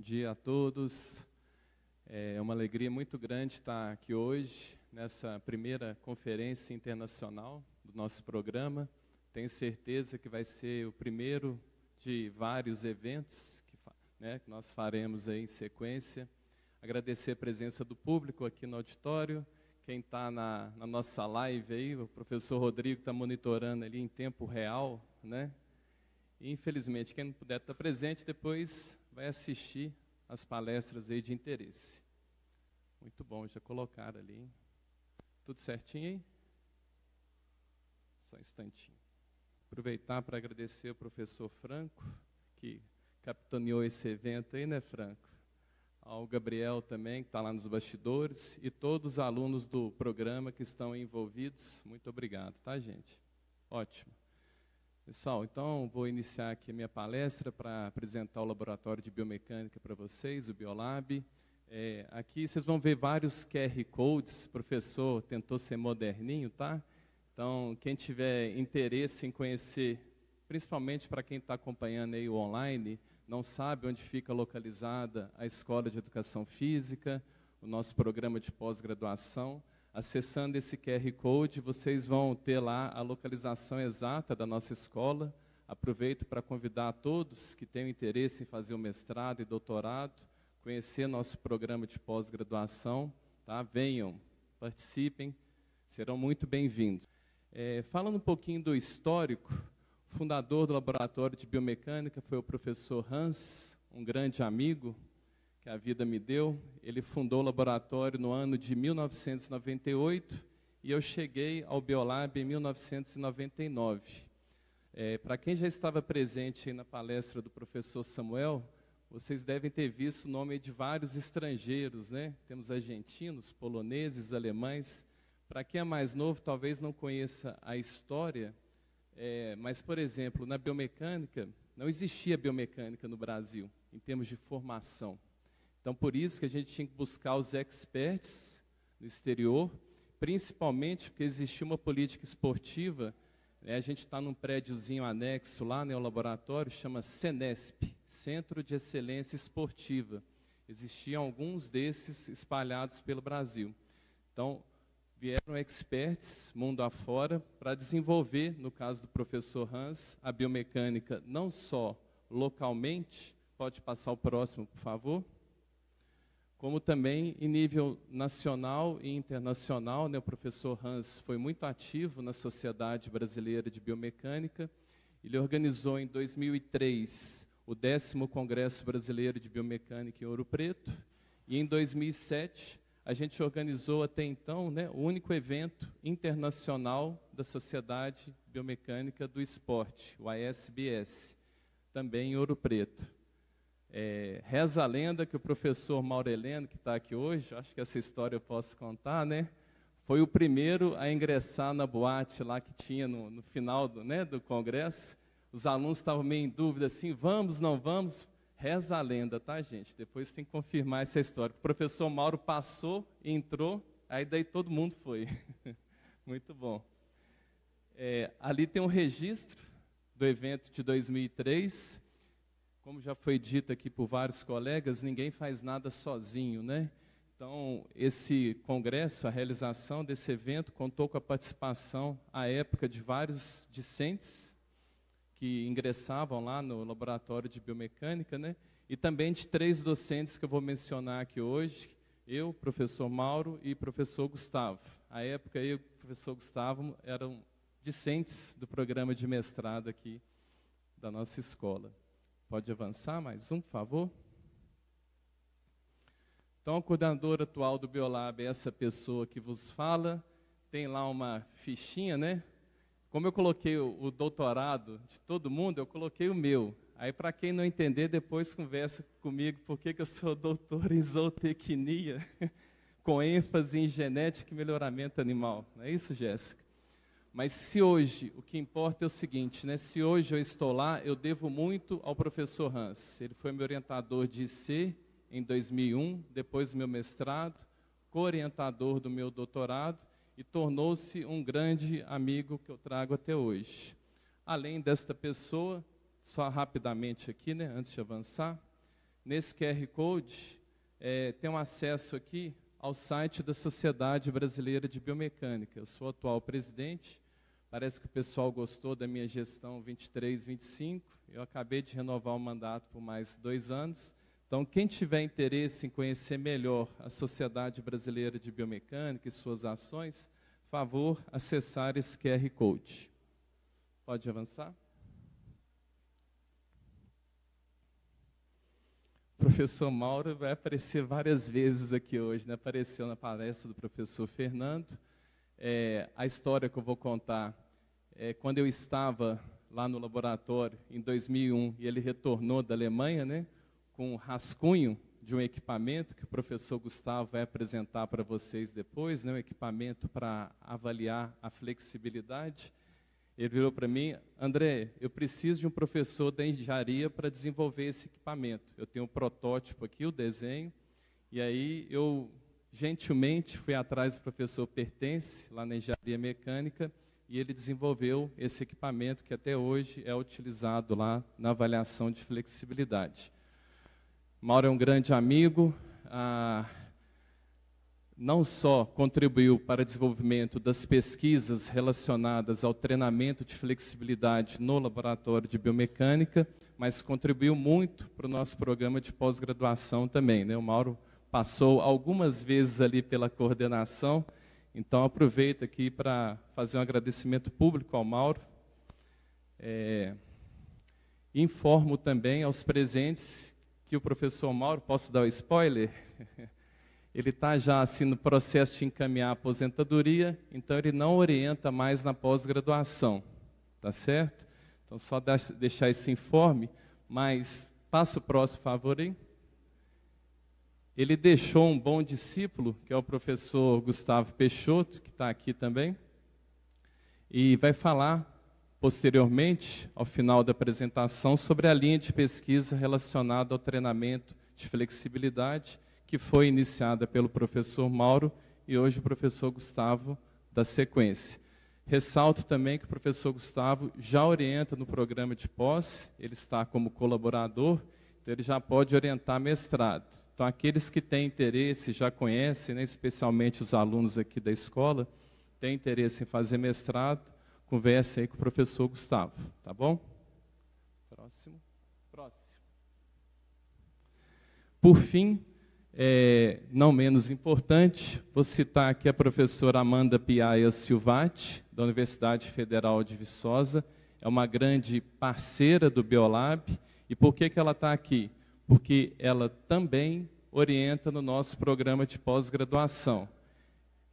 dia a todos. É uma alegria muito grande estar aqui hoje, nessa primeira conferência internacional do nosso programa. Tenho certeza que vai ser o primeiro de vários eventos que nós faremos aí em sequência. Agradecer a presença do público aqui no auditório. Quem está na nossa live aí, o professor Rodrigo está monitorando ali em tempo real, né? E, infelizmente, quem não puder estar presente, depois vai assistir as palestras aí de interesse. Muito bom, já colocaram ali. Tudo certinho aí? Só um instantinho. Aproveitar para agradecer ao professor Franco, que capitaneou esse evento aí, né, Franco? Ao Gabriel também, que está lá nos bastidores, e todos os alunos do programa que estão envolvidos. Muito obrigado, tá, gente? Ótimo. Pessoal, então vou iniciar aqui a minha palestra para apresentar o Laboratório de Biomecânica para vocês, o Biolab. Aqui vocês vão ver vários QR Codes, o professor tentou ser moderninho, tá? Então, quem tiver interesse em conhecer, principalmente para quem está acompanhando aí o online, não sabe onde fica localizada a Escola de Educação Física, o nosso programa de pós-graduação, acessando esse QR Code, vocês vão ter lá a localização exata da nossa escola. Aproveito para convidar a todos que tenham interesse em fazer o mestrado e doutorado, conhecer nosso programa de pós-graduação, tá? Venham, participem, serão muito bem-vindos. Falando um pouquinho do histórico, o fundador do Laboratório de Biomecânica foi o professor Hans, um grande amigo que a vida me deu. Ele fundou o laboratório no ano de 1998 e eu cheguei ao Biolab em 1999. Para quem já estava presente aí na palestra do professor Samuel, vocês devem ter visto o nome de vários estrangeiros, né? Temos argentinos, poloneses, alemães. Para quem é mais novo, talvez não conheça a história, mas, por exemplo, na biomecânica, não existia biomecânica no Brasil, em termos de formação. Então, por isso que a gente tinha que buscar os experts no exterior, principalmente porque existia uma política esportiva. A gente está num prédiozinho anexo lá, né, o laboratório, chama CENESP, Centro de Excelência Esportiva. Existiam alguns desses espalhados pelo Brasil. Então, vieram experts, mundo afora, para desenvolver, no caso do professor Hans, a biomecânica não só localmente, pode passar o próximo, por favor, como também em nível nacional e internacional, né? O professor Hans foi muito ativo na Sociedade Brasileira de Biomecânica. Ele organizou em 2003 o 10º Congresso Brasileiro de Biomecânica em Ouro Preto, e em 2007 a gente organizou até então, né, o único evento internacional da Sociedade Biomecânica do Esporte, o ASBS, também em Ouro Preto. Reza a lenda que o professor Mauro Heleno, que está aqui hoje, acho que essa história eu posso contar, né, foi o primeiro a ingressar na boate lá que tinha no final do congresso. Os alunos estavam meio em dúvida assim, vamos, não vamos? Reza a lenda, tá, gente? Depois tem que confirmar essa história. O professor Mauro passou, entrou, aí daí todo mundo foi. Muito bom. Ali tem um registro do evento de 2003. Como já foi dito aqui por vários colegas, ninguém faz nada sozinho, né? Então, esse congresso, a realização desse evento, contou com a participação, à época, de vários discentes que ingressavam lá no laboratório de biomecânica, né? E também de 3 docentes que eu vou mencionar aqui hoje, eu, professor Mauro e professor Gustavo. À época, eu e o professor Gustavo eram discentes do programa de mestrado aqui da nossa escola. Pode avançar mais um, por favor? Então, a coordenadora atual do Biolab é essa pessoa que vos fala. Tem lá uma fichinha, né? Como eu coloquei o doutorado de todo mundo, eu coloquei o meu. Aí, para quem não entender, depois conversa comigo por que eu sou doutor em zootecnia, com ênfase em genética e melhoramento animal. Não é isso, Jéssica? Mas se hoje, o que importa é o seguinte, né? Se hoje eu estou lá, eu devo muito ao professor Hans. Ele foi meu orientador de IC em 2001, depois do meu mestrado, co-orientador do meu doutorado, e tornou-se um grande amigo que eu trago até hoje. Além desta pessoa, só rapidamente aqui, né, antes de avançar, Nesse QR Code, tem um acesso aqui ao site da Sociedade Brasileira de Biomecânica. Eu sou o atual presidente, parece que o pessoal gostou da minha gestão 23-25, eu acabei de renovar o mandato por mais 2 anos. Então, quem tiver interesse em conhecer melhor a Sociedade Brasileira de Biomecânica e suas ações, favor acessar esse QR Code. Pode avançar? O professor Mauro vai aparecer várias vezes aqui hoje, né? Apareceu na palestra do professor Fernando. A história que eu vou contar é quando eu estava lá no laboratório em 2001 e ele retornou da Alemanha, né? Com um rascunho de um equipamento que o professor Gustavo vai apresentar para vocês depois, né, um equipamento para avaliar a flexibilidade. Ele virou para mim: André, eu preciso de um professor da engenharia para desenvolver esse equipamento. Eu tenho um protótipo aqui, o desenho, e aí eu gentilmente fui atrás do professor Pertence, lá na engenharia mecânica, e ele desenvolveu esse equipamento que até hoje é utilizado lá na avaliação de flexibilidade. Mauro é um grande amigo, não só contribuiu para o desenvolvimento das pesquisas relacionadas ao treinamento de flexibilidade no laboratório de biomecânica, mas contribuiu muito para o nosso programa de pós-graduação também, né? O Mauro passou algumas vezes ali pela coordenação, então aproveito aqui para fazer um agradecimento público ao Mauro. Informo também aos presentes que o professor Mauro, posso dar o spoiler? Ele está já assim no processo de encaminhar a aposentadoria, então ele não orienta mais na pós-graduação, tá certo? Então só deixar esse informe, mas passa o próximo favor aí. Ele deixou um bom discípulo, que é o professor Gustavo Peixoto, que está aqui também, e vai falar posteriormente, ao final da apresentação, sobre a linha de pesquisa relacionada ao treinamento de flexibilidade, que foi iniciada pelo professor Mauro e hoje o professor Gustavo dá sequência. Ressalto também que o professor Gustavo já orienta no programa de pós, ele está como colaborador, então ele já pode orientar mestrado. Então, aqueles que têm interesse, já conhecem, né, especialmente os alunos aqui da escola, têm interesse em fazer mestrado, converse aí com o professor Gustavo, tá bom? Próximo. Por fim, não menos importante, vou citar aqui a professora Amanda Piaia Silvati, da Universidade Federal de Viçosa, é uma grande parceira do Biolab. E por que ela está aqui? Porque ela também orienta no nosso programa de pós-graduação.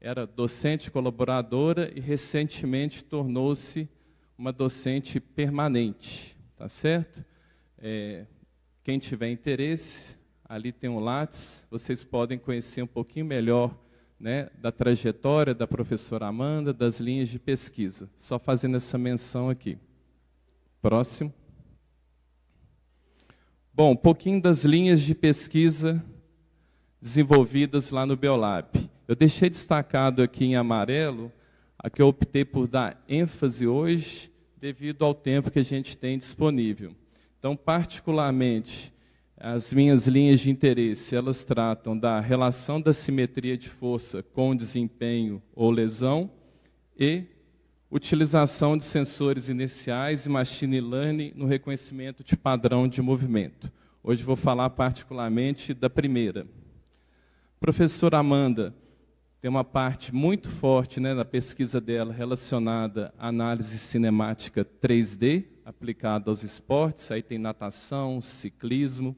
Era docente colaboradora e recentemente tornou-se uma docente permanente, tá certo? Quem tiver interesse, ali tem um Lattes, vocês podem conhecer um pouquinho melhor, né, da trajetória da professora Amanda, das linhas de pesquisa. Só fazendo essa menção aqui. Próximo. Bom, um pouquinho das linhas de pesquisa desenvolvidas lá no Biolab. Eu deixei destacado aqui em amarelo, a que eu optei por dar ênfase hoje, devido ao tempo que a gente tem disponível. Então, particularmente, as minhas linhas de interesse, elas tratam da relação da simetria de força com desempenho ou lesão e utilização de sensores inerciais e machine learning no reconhecimento de padrão de movimento. Hoje vou falar particularmente da primeira. Professora Amanda tem uma parte muito forte, né, na pesquisa dela relacionada à análise cinemática 3D, aplicada aos esportes, aí tem natação, ciclismo,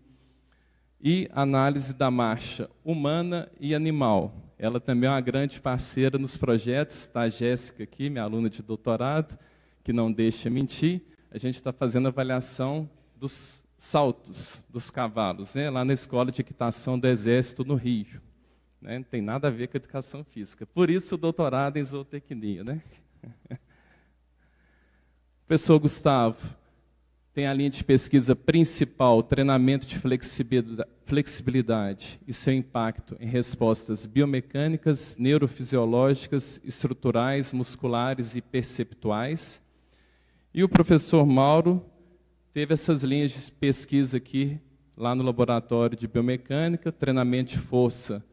e análise da marcha humana e animal. Ela também é uma grande parceira nos projetos, está a Jéssica aqui, minha aluna de doutorado, que não deixa mentir. A gente está fazendo avaliação dos saltos dos cavalos, né, lá na Escola de Equitação do Exército, no Rio. Né, não tem nada a ver com a educação física. Por isso o doutorado em zootecnia. Né? Professor Gustavo tem a linha de pesquisa principal, treinamento de flexibilidade e seu impacto em respostas biomecânicas, neurofisiológicas, estruturais, musculares e perceptuais. E o professor Mauro teve essas linhas de pesquisa aqui lá no laboratório de biomecânica, treinamento de força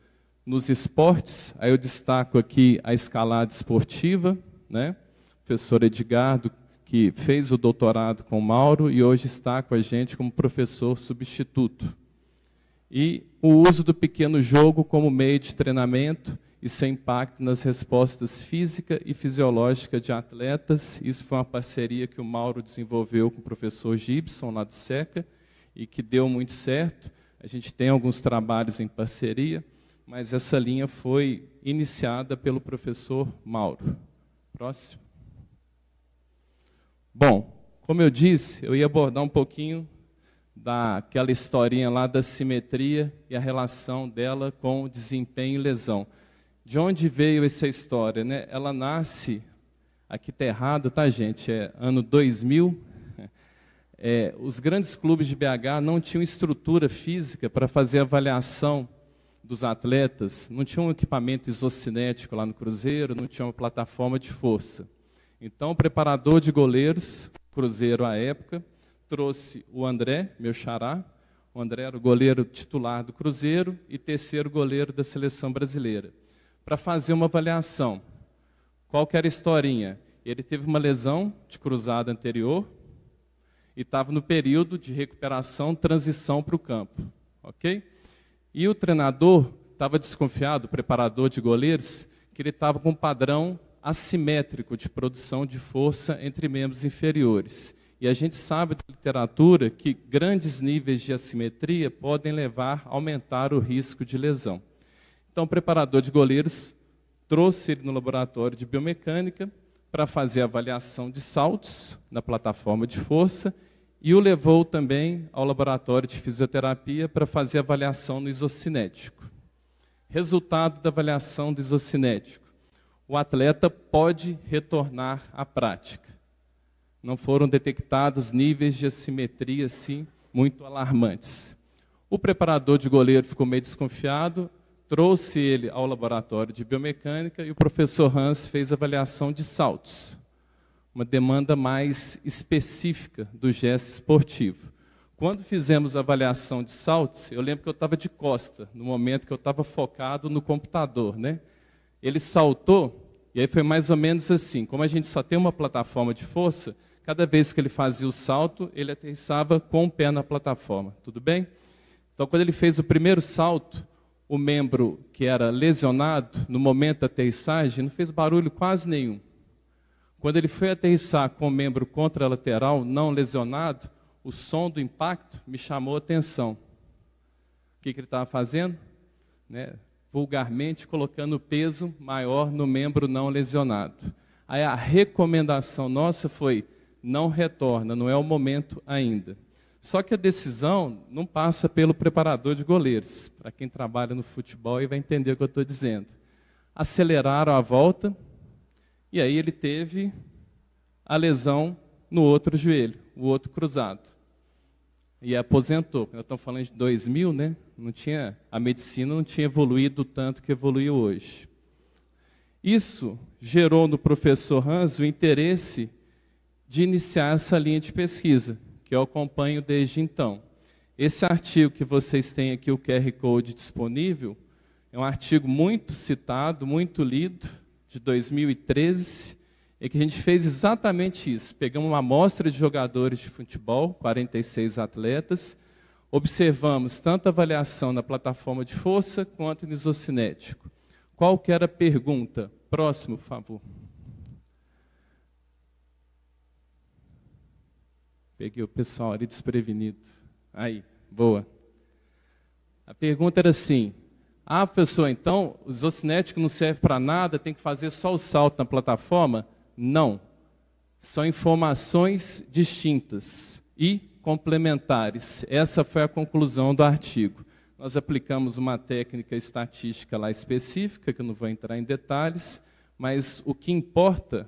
nos esportes. Aí eu destaco aqui a escalada esportiva, né? O professor Edgardo, que fez o doutorado com o Mauro e hoje está com a gente como professor substituto. E o uso do pequeno jogo como meio de treinamento e seu impacto nas respostas física e fisiológica de atletas. Isso foi uma parceria que o Mauro desenvolveu com o professor Gibson, lá do SECA, e que deu muito certo. A gente tem alguns trabalhos em parceria, mas essa linha foi iniciada pelo professor Mauro. Próximo. Bom, como eu disse, eu ia abordar um pouquinho daquela historinha lá da simetria e a relação dela com desempenho e lesão. De onde veio essa história, né? Ela nasce, aqui está errado, tá, gente? É ano 2000. Os grandes clubes de BH não tinham estrutura física para fazer avaliação dos atletas, não tinha um equipamento isocinético lá no Cruzeiro, não tinha uma plataforma de força. Então, o preparador de goleiros, Cruzeiro à época, trouxe o André, meu xará. O André era o goleiro titular do Cruzeiro e terceiro goleiro da seleção brasileira, para fazer uma avaliação. Qual que era a historinha? Ele teve uma lesão de cruzado anterior e estava no período de recuperação, transição para o campo. Ok? E o treinador estava desconfiado, o preparador de goleiros, que ele estava com um padrão assimétrico de produção de força entre membros inferiores. E a gente sabe da literatura que grandes níveis de assimetria podem levar a aumentar o risco de lesão. Então, o preparador de goleiros trouxe ele no laboratório de biomecânica para fazer a avaliação de saltos na plataforma de força e o levou também ao laboratório de fisioterapia para fazer a avaliação no isocinético. Resultado da avaliação do isocinético: o atleta pode retornar à prática. Não foram detectados níveis de assimetria assim muito alarmantes. O preparador de goleiro ficou meio desconfiado, trouxe ele ao laboratório de biomecânica e o professor Hans fez a avaliação de saltos, uma demanda mais específica do gesto esportivo. Quando fizemos a avaliação de saltos, eu lembro que eu estava de costa, no momento que eu estava focado no computador, né? Ele saltou, e aí foi mais ou menos assim, como a gente só tem uma plataforma de força, cada vez que ele fazia o salto, ele aterrissava com o pé na plataforma, tudo bem? Então, quando ele fez o primeiro salto, o membro que era lesionado, no momento da aterrissagem, não fez barulho quase nenhum. Quando ele foi aterrissar com o membro contralateral não lesionado, o som do impacto me chamou a atenção. O que ele estava fazendo? Né? Vulgarmente, colocando peso maior no membro não lesionado. Aí a recomendação nossa foi: não retorna, não é o momento ainda. Só que a decisão não passa pelo preparador de goleiros. Para quem trabalha no futebol e vai entender o que eu estou dizendo. Aceleraram a volta e aí ele teve a lesão no outro joelho, o outro cruzado. E aposentou. Nós estamos falando de 2000, né? A medicina não tinha evoluído tanto que evoluiu hoje. Isso gerou no professor Hans o interesse de iniciar essa linha de pesquisa, que eu acompanho desde então. Esse artigo que vocês têm aqui, o QR Code disponível, é um artigo muito citado, muito lido, de 2013, em que a gente fez exatamente isso. Pegamos uma amostra de jogadores de futebol, 46 atletas, observamos tanto a avaliação na plataforma de força quanto no isocinético. Qual que era a pergunta? Próximo, por favor. Peguei o pessoal ali desprevenido. Aí, boa. A pergunta era assim: professor, então o isocinético não serve para nada, tem que fazer só o salto na plataforma? Não. São informações distintas e complementares. Essa foi a conclusão do artigo. Nós aplicamos uma técnica estatística lá específica, que eu não vou entrar em detalhes, mas o que importa,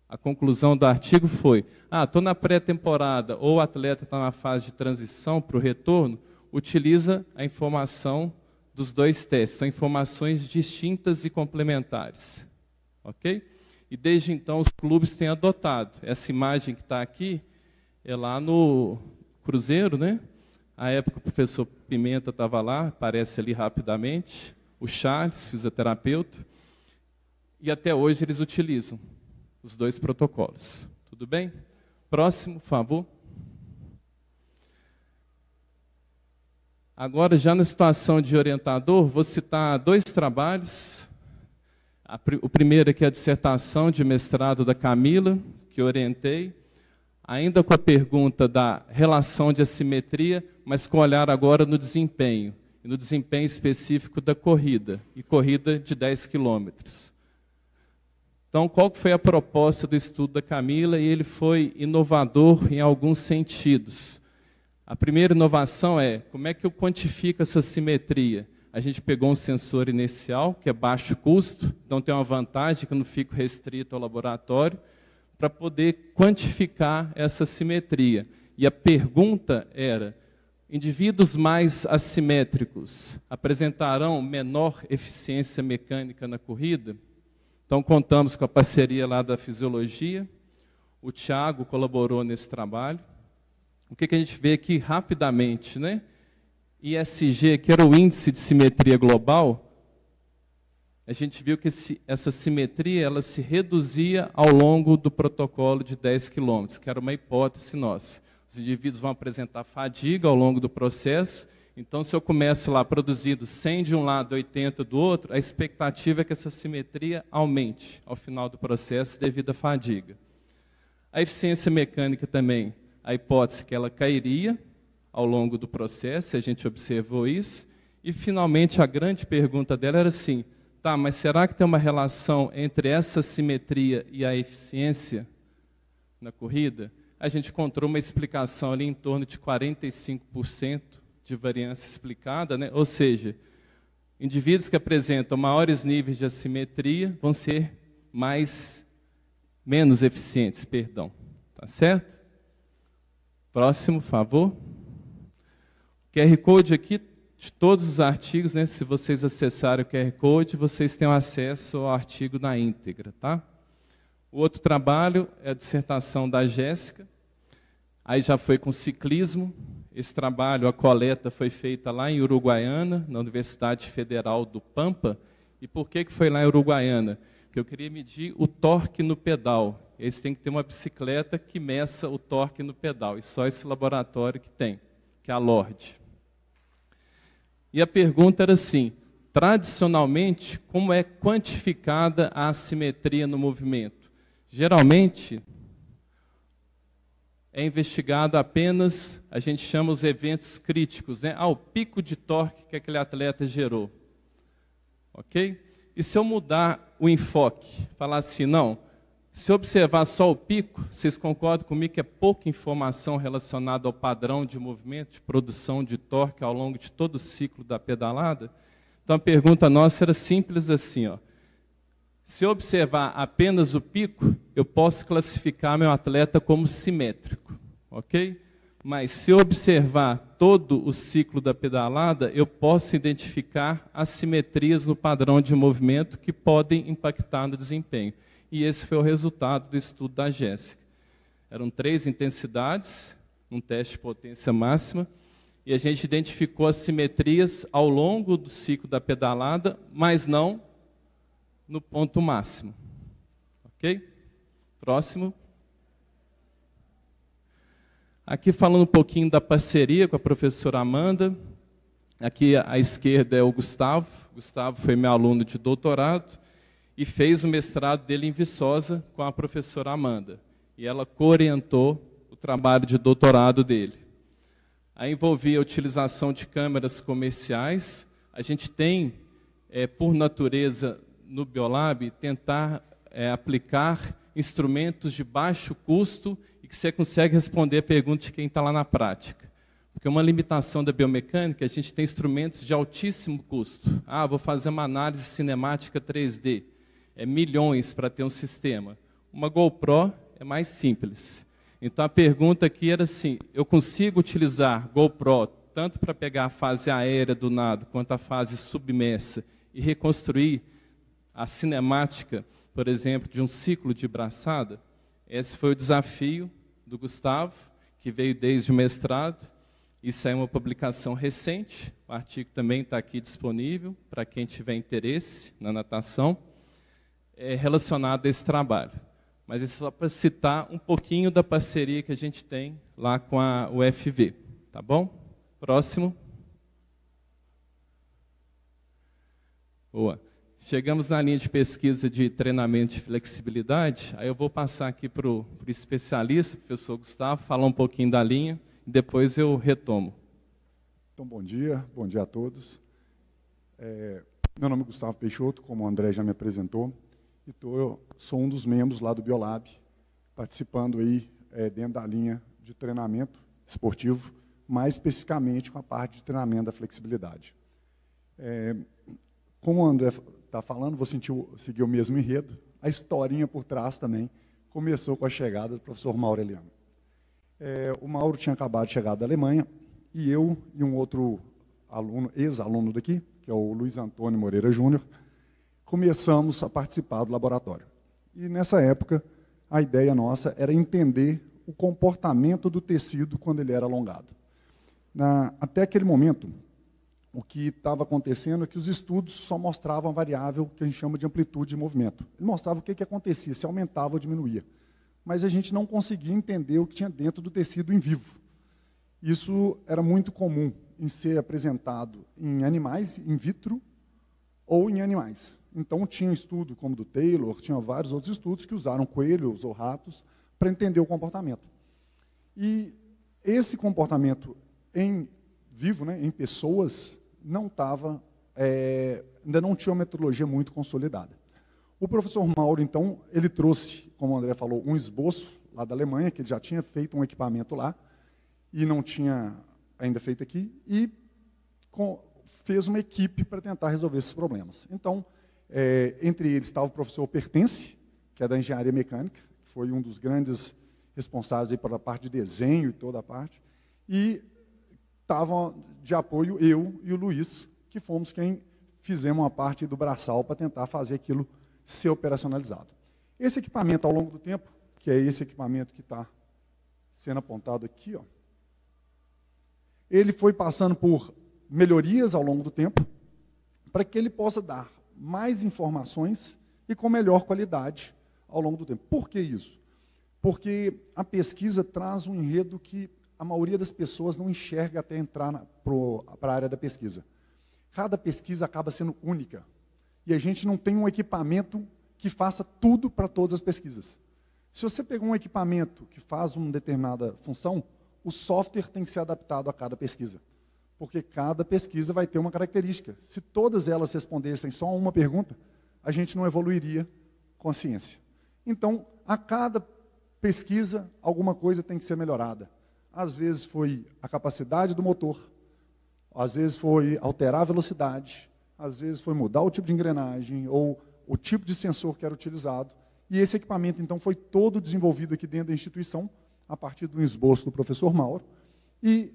a conclusão do artigo foi: estou na pré-temporada, ou o atleta está na fase de transição para o retorno, utiliza a informação dos dois testes. São informações distintas e complementares. Ok? E desde então os clubes têm adotado. Essa imagem que está aqui é lá no Cruzeiro, né? À época, o professor Pimenta estava lá, aparece ali rapidamente, o Charles, fisioterapeuta, e até hoje eles utilizam os dois protocolos. Tudo bem? Próximo, por favor. Agora, já na situação de orientador, vou citar 2 trabalhos. O primeiro aqui é a dissertação de mestrado da Camila, que eu orientei, ainda com a pergunta da relação de assimetria, mas com olhar agora no desempenho, e no desempenho específico da corrida, e corrida de 10 quilômetros. Então, qual foi a proposta do estudo da Camila? E ele foi inovador em alguns sentidos. A primeira inovação é, como é que eu quantifico essa simetria? A gente pegou um sensor inercial, que é baixo custo, então tem uma vantagem que eu não fico restrito ao laboratório, para poder quantificar essa simetria. E a pergunta era, indivíduos mais assimétricos apresentarão menor eficiência mecânica na corrida? Então, contamos com a parceria lá da fisiologia, o Thiago colaborou nesse trabalho. O que a gente vê aqui rapidamente, né? ISG, que era o índice de simetria global, a gente viu que essa simetria ela se reduzia ao longo do protocolo de 10 quilômetros, que era uma hipótese nossa. Os indivíduos vão apresentar fadiga ao longo do processo, então se eu começo lá produzindo 100 de um lado, 80 do outro, a expectativa é que essa simetria aumente ao final do processo devido à fadiga. A eficiência mecânica também, a hipótese que ela cairia ao longo do processo, a gente observou isso, e finalmente a grande pergunta dela era assim, tá, mas será que tem uma relação entre essa simetria e a eficiência na corrida? A gente encontrou uma explicação ali em torno de 45% de variância explicada, né? Ou seja, indivíduos que apresentam maiores níveis de assimetria vão ser menos eficientes, perdão. Tá certo? Próximo, por favor. QR Code aqui de todos os artigos, né? Se vocês acessarem o QR Code, vocês têm acesso ao artigo na íntegra, tá? O outro trabalho é a dissertação da Jéssica. Aí já foi com ciclismo. Esse trabalho, a coleta foi feita lá em Uruguaiana, na Universidade Federal do Pampa. E por que foi lá em Uruguaiana? Porque eu queria medir o torque no pedal. Eles têm que ter uma bicicleta que meça o torque no pedal. E só esse laboratório que tem, que é a LORD. E a pergunta era assim, tradicionalmente, como é quantificada a assimetria no movimento? Geralmente, é investigado apenas, a gente chama os eventos críticos, né? O pico de torque que aquele atleta gerou. Ok? E se eu mudar o enfoque, falar assim, não, se eu observar só o pico, vocês concordam comigo que é pouca informação relacionada ao padrão de movimento, de produção de torque ao longo de todo o ciclo da pedalada? Então a pergunta nossa era simples assim, ó. Se eu observar apenas o pico, eu posso classificar meu atleta como simétrico, ok? Mas se eu observar todo o ciclo da pedalada, eu posso identificar assimetrias no padrão de movimento que podem impactar no desempenho. E esse foi o resultado do estudo da Jéssica. Eram 3 intensidades, um teste de potência máxima, e a gente identificou assimetrias ao longo do ciclo da pedalada, mas não no ponto máximo. Ok? Próximo. Aqui falando um pouquinho da parceria com a professora Amanda. Aqui à esquerda é o Gustavo. Gustavo foi meu aluno de doutorado e fez o mestrado dele em Viçosa com a professora Amanda. E ela co-orientou o trabalho de doutorado dele. Aí envolvia a utilização de câmeras comerciais. A gente tem, por natureza, no Biolab, tentar aplicar instrumentos de baixo custo e que você consegue responder a pergunta de quem está lá na prática. Porque uma limitação da biomecânica, a gente tem instrumentos de altíssimo custo. Vou fazer uma análise cinemática 3D. É milhões para ter um sistema. Uma GoPro é mais simples. Então a pergunta aqui era assim, eu consigo utilizar GoPro tanto para pegar a fase aérea do nado quanto a fase submersa e reconstruir a cinemática, por exemplo, de um ciclo de braçada? Esse foi o desafio do Gustavo, que veio desde o mestrado, Isso é uma publicação recente, o artigo também está aqui disponível para quem tiver interesse na natação, relacionado a esse trabalho. Mas é só para citar um pouquinho da parceria que a gente tem lá com a UFV, tá bom? Próximo. Boa. Chegamos na linha de pesquisa de treinamento de flexibilidade, aí eu vou passar aqui para o especialista, professor Gustavo, falar um pouquinho da linha, e depois eu retomo. Então, bom dia a todos. Meu nome é Gustavo Peixoto, como o André já me apresentou, e eu sou um dos membros lá do Biolab, participando aí dentro da linha de treinamento esportivo, mais especificamente com a parte de treinamento da flexibilidade. Como o André está falando, vou seguir o mesmo enredo. A historinha por trás também começou com a chegada do professor Mauro Eliano. O Mauro tinha acabado de chegar da Alemanha, e eu e um outro aluno, ex-aluno daqui, que é o Luiz Antônio Moreira Júnior, começamos a participar do laboratório. E nessa época, a ideia nossa era entender o comportamento do tecido quando ele era alongado. Até aquele momento, o que estava acontecendo é que os estudos só mostravam a variável que a gente chama de amplitude de movimento. Ele mostrava o que acontecia, se aumentava ou diminuía. Mas a gente não conseguia entender o que tinha dentro do tecido em vivo. Isso era muito comum em ser apresentado em animais, in vitro, ou em animais. Então, tinha um estudo como o do Taylor, tinha vários outros estudos que usaram coelhos ou ratos para entender o comportamento. E esse comportamento em vivo, em pessoas, ainda não tinha uma metodologia muito consolidada. O professor Mauro, então, ele trouxe, como o André falou, um esboço lá da Alemanha, que ele já tinha feito um equipamento lá, e não tinha ainda feito aqui, e fez uma equipe para tentar resolver esses problemas. Então, entre eles estava o professor Pertence, que é da engenharia mecânica, que foi um dos grandes responsáveis aí pela parte de desenho e toda a parte, e estavam de apoio eu e o Luiz, que fomos quem fizemos a parte do braçal para tentar fazer aquilo ser operacionalizado. Esse equipamento, ao longo do tempo, que é esse equipamento que está sendo apontado aqui, ele foi passando por melhorias ao longo do tempo, para que ele possa dar mais informações e com melhor qualidade ao longo do tempo. Por que isso? Porque a pesquisa traz um enredo que a maioria das pessoas não enxerga até entrar para a área da pesquisa. Cada pesquisa acaba sendo única. E a gente não tem um equipamento que faça tudo para todas as pesquisas. Se você pegar um equipamento que faz uma determinada função, o software tem que ser adaptado a cada pesquisa. Porque cada pesquisa vai ter uma característica. Se todas elas respondessem só uma pergunta, a gente não evoluiria com a ciência. Então, a cada pesquisa, alguma coisa tem que ser melhorada. Às vezes foi a capacidade do motor, às vezes foi alterar a velocidade, às vezes foi mudar o tipo de engrenagem ou o tipo de sensor que era utilizado. E esse equipamento, então, foi todo desenvolvido aqui dentro da instituição, a partir do esboço do professor Mauro, e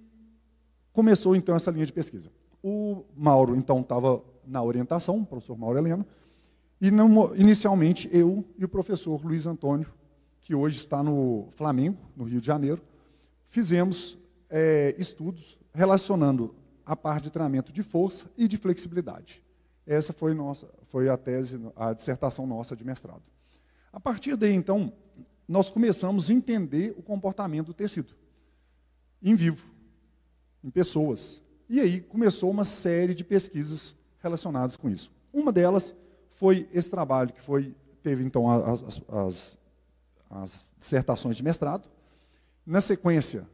começou, então, essa linha de pesquisa. O Mauro, então, estava na orientação, o professor Mauro Heleno, e inicialmente eu e o professor Luiz Antônio, que hoje está no Flamengo, no Rio de Janeiro, fizemos estudos relacionando a parte de treinamento de força e de flexibilidade. Essa foi a dissertação nossa de mestrado. A partir daí, então, nós começamos a entender o comportamento do tecido, em vivo, em pessoas. E aí começou uma série de pesquisas relacionadas com isso. Uma delas foi esse trabalho que teve, então, as dissertações de mestrado. Na sequência,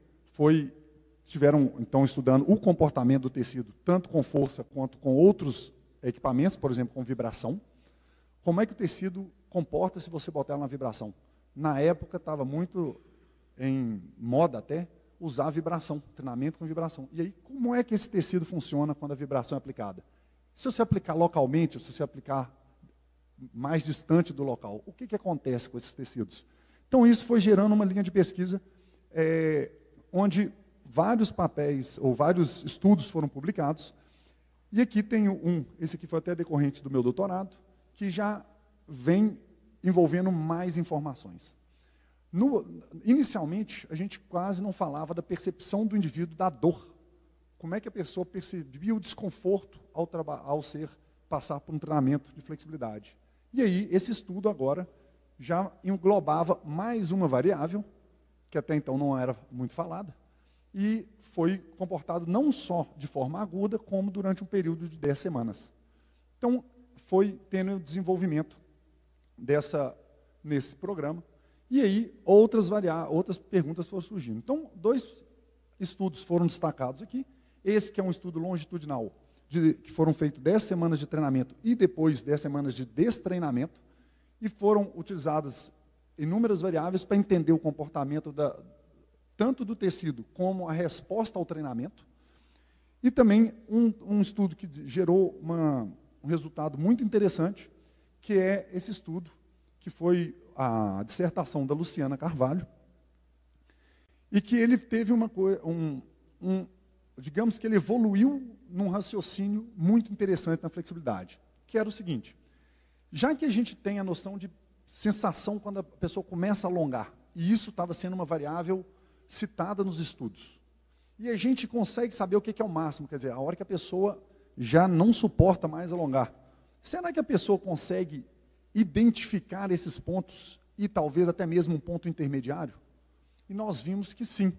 estiveram, então, estudando o comportamento do tecido, tanto com força quanto com outros equipamentos, por exemplo, com vibração. Como é que o tecido comporta se você botar ela na vibração? Na época, estava muito em moda até usar vibração, treinamento com vibração. E aí, como é que esse tecido funciona quando a vibração é aplicada? Se você aplicar localmente, se você aplicar mais distante do local, o que acontece com esses tecidos? Então, isso foi gerando uma linha de pesquisa onde vários papéis ou vários estudos foram publicados. E aqui tem esse aqui foi até decorrente do meu doutorado, que já vem envolvendo mais informações. Inicialmente, a gente quase não falava da percepção do indivíduo da dor como é que a pessoa percebia o desconforto ao passar por um treinamento de flexibilidade. E aí, esse estudo agora já englobava mais uma variável, que até então não era muito falada, e foi comportado não só de forma aguda, como durante um período de 10 semanas. Então, foi tendo desenvolvimento nesse programa, e aí outras perguntas foram surgindo. Então, 2 estudos foram destacados aqui. Esse que é um estudo longitudinal, que foram feitos 10 semanas de treinamento e depois 10 semanas de destreinamento, e foram utilizadas inúmeras variáveis para entender o comportamento tanto do tecido como a resposta ao treinamento. E também um estudo que gerou um resultado muito interessante, que é esse estudo, que foi a dissertação da Luciana Carvalho, e que ele teve digamos que ele evoluiu num raciocínio muito interessante na flexibilidade, que era o seguinte: já que a gente tem a noção de sensação quando a pessoa começa a alongar, e isso estava sendo uma variável citada nos estudos, e a gente consegue saber o que é o máximo, quer dizer, a hora que a pessoa já não suporta mais alongar, será que a pessoa consegue identificar esses pontos e talvez até mesmo um ponto intermediário? E nós vimos que sim.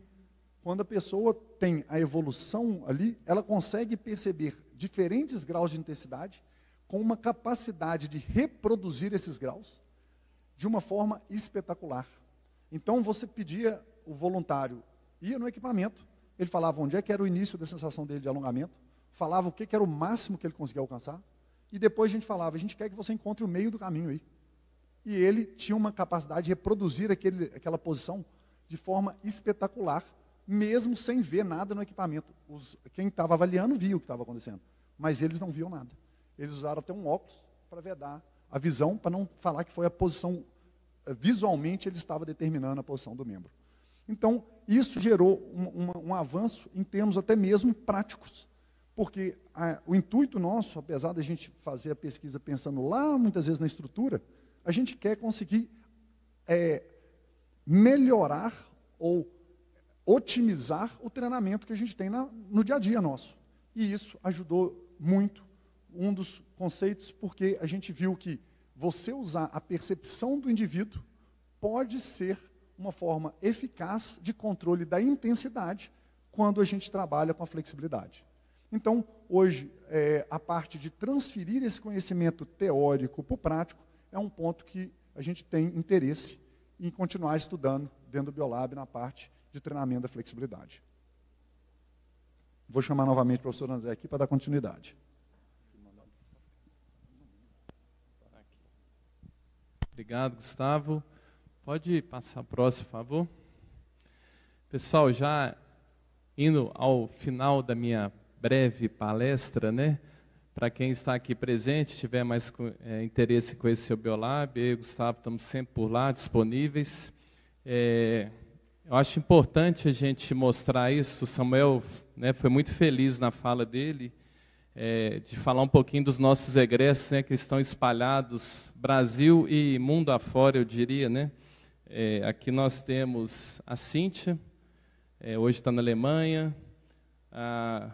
Quando a pessoa tem a evolução ali, ela consegue perceber diferentes graus de intensidade com uma capacidade de reproduzir esses graus de uma forma espetacular. Então, você pedia, o voluntário ia no equipamento, ele falava onde é que era o início da sensação dele de alongamento, falava o que era o máximo que ele conseguia alcançar, e depois a gente falava, a gente quer que você encontre o meio do caminho aí. E ele tinha uma capacidade de reproduzir aquela posição de forma espetacular, mesmo sem ver nada no equipamento. Quem estava avaliando via o que estava acontecendo, mas eles não viam nada. Eles usaram até um óculos para vedar a visão, para não falar que foi a posição, visualmente ele estava determinando a posição do membro. Então, isso gerou um avanço em termos até mesmo práticos, porque o intuito nosso, apesar da gente fazer a pesquisa pensando lá, muitas vezes na estrutura, a gente quer conseguir melhorar ou otimizar o treinamento que a gente tem no dia a dia nosso. E isso ajudou muito, um dos conceitos, porque a gente viu que você usar a percepção do indivíduo pode ser uma forma eficaz de controle da intensidade quando a gente trabalha com a flexibilidade. Então, hoje, a parte de transferir esse conhecimento teórico para o prático é um ponto que a gente tem interesse em continuar estudando dentro do Biolab na parte de treinamento da flexibilidade. Vou chamar novamente o professor André aqui para dar continuidade. Obrigado, Gustavo. Pode passar o próximo, por favor. Pessoal, já indo ao final da minha breve palestra, né? Para quem está aqui presente, tiver mais interesse em conhecer o Biolab, eu e o Gustavo estamos sempre por lá, disponíveis. Eu acho importante a gente mostrar isso. O Samuel, né, foi muito feliz na fala dele, de falar um pouquinho dos nossos egressos, né, que estão espalhados Brasil e mundo afora, eu diria, né? Aqui nós temos a Cíntia, hoje está na Alemanha, a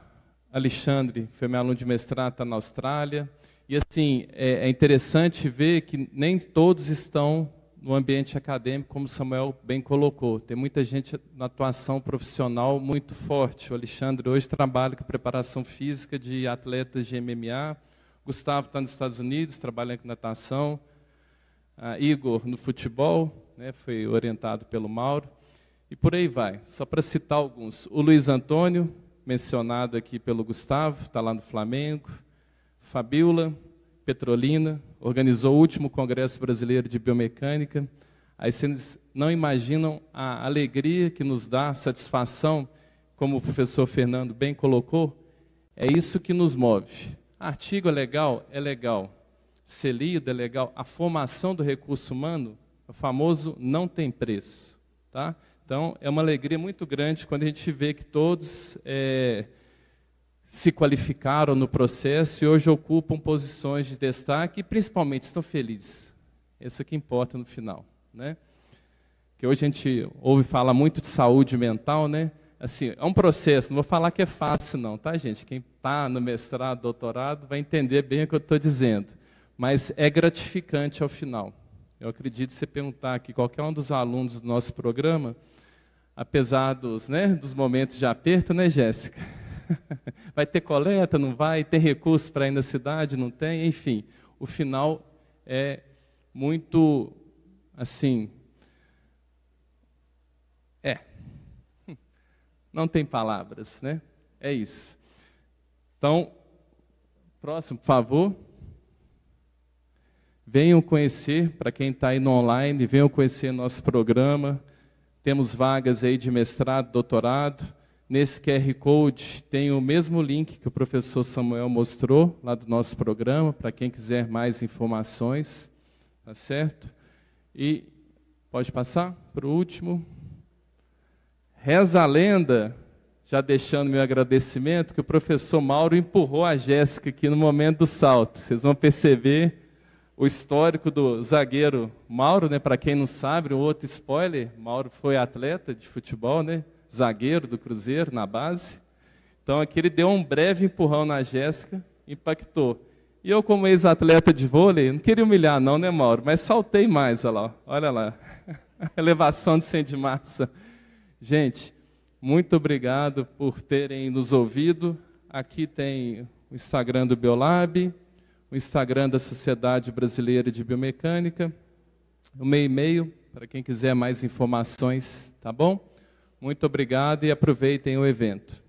Alexandre foi meu aluno de mestrado, está na Austrália, e assim, é interessante ver que nem todos estão no ambiente acadêmico, como o Samuel bem colocou. Tem muita gente na atuação profissional muito forte. O Alexandre hoje trabalha com preparação física de atletas de MMA, Gustavo está nos Estados Unidos, trabalha com natação, Igor no futebol, né, foi orientado pelo Mauro, e por aí vai. Só para citar alguns. O Luiz Antônio, mencionado aqui pelo Gustavo, está lá no Flamengo. Fabiola, Petrolina, organizou o último Congresso Brasileiro de Biomecânica. Aí vocês não imaginam a alegria que nos dá, a satisfação, como o professor Fernando bem colocou, é isso que nos move. Artigo é legal. Ser lido é legal. A formação do recurso humano, o famoso não tem preço. Tá? Então, é uma alegria muito grande quando a gente vê que todos se qualificaram no processo e hoje ocupam posições de destaque e, principalmente, estão felizes. Isso é que importa no final. Né? Que hoje a gente ouve falar muito de saúde mental, né? assim, é um processo, não vou falar que é fácil não, tá, gente? Quem está no mestrado, doutorado, vai entender bem o que eu estou dizendo. Mas é gratificante ao final. Eu acredito, se você perguntar aqui qualquer um dos alunos do nosso programa, apesar dos, né, dos momentos de aperto, né, Jéssica? Vai ter coleta, não vai? Tem recursos para ir na cidade, não tem? Enfim, o final é muito, assim, não tem palavras, né? É isso. Então, próximo, por favor. Venham conhecer, para quem está aí no online, venham conhecer nosso programa. Temos vagas aí de mestrado, doutorado. Nesse QR Code tem o mesmo link que o professor Samuel mostrou, lá do nosso programa, para quem quiser mais informações, tá certo? E pode passar para o último. Reza a lenda, já deixando meu agradecimento, que o professor Mauro empurrou a Jéssica aqui no momento do salto. Vocês vão perceber o histórico do zagueiro Mauro, né? Para quem não sabe, um outro spoiler, Mauro foi atleta de futebol, né? Zagueiro do Cruzeiro, na base. Então aqui ele deu um breve empurrão na Jéssica, impactou. E eu, como ex-atleta de vôlei, não queria humilhar não, né, Mauro? Mas saltei mais, olha lá. Elevação de 100 de massa. Gente, muito obrigado por terem nos ouvido. Aqui tem o Instagram do Biolab, o Instagram da Sociedade Brasileira de Biomecânica, o meu e-mail, para quem quiser mais informações, tá bom? Muito obrigado e aproveitem o evento.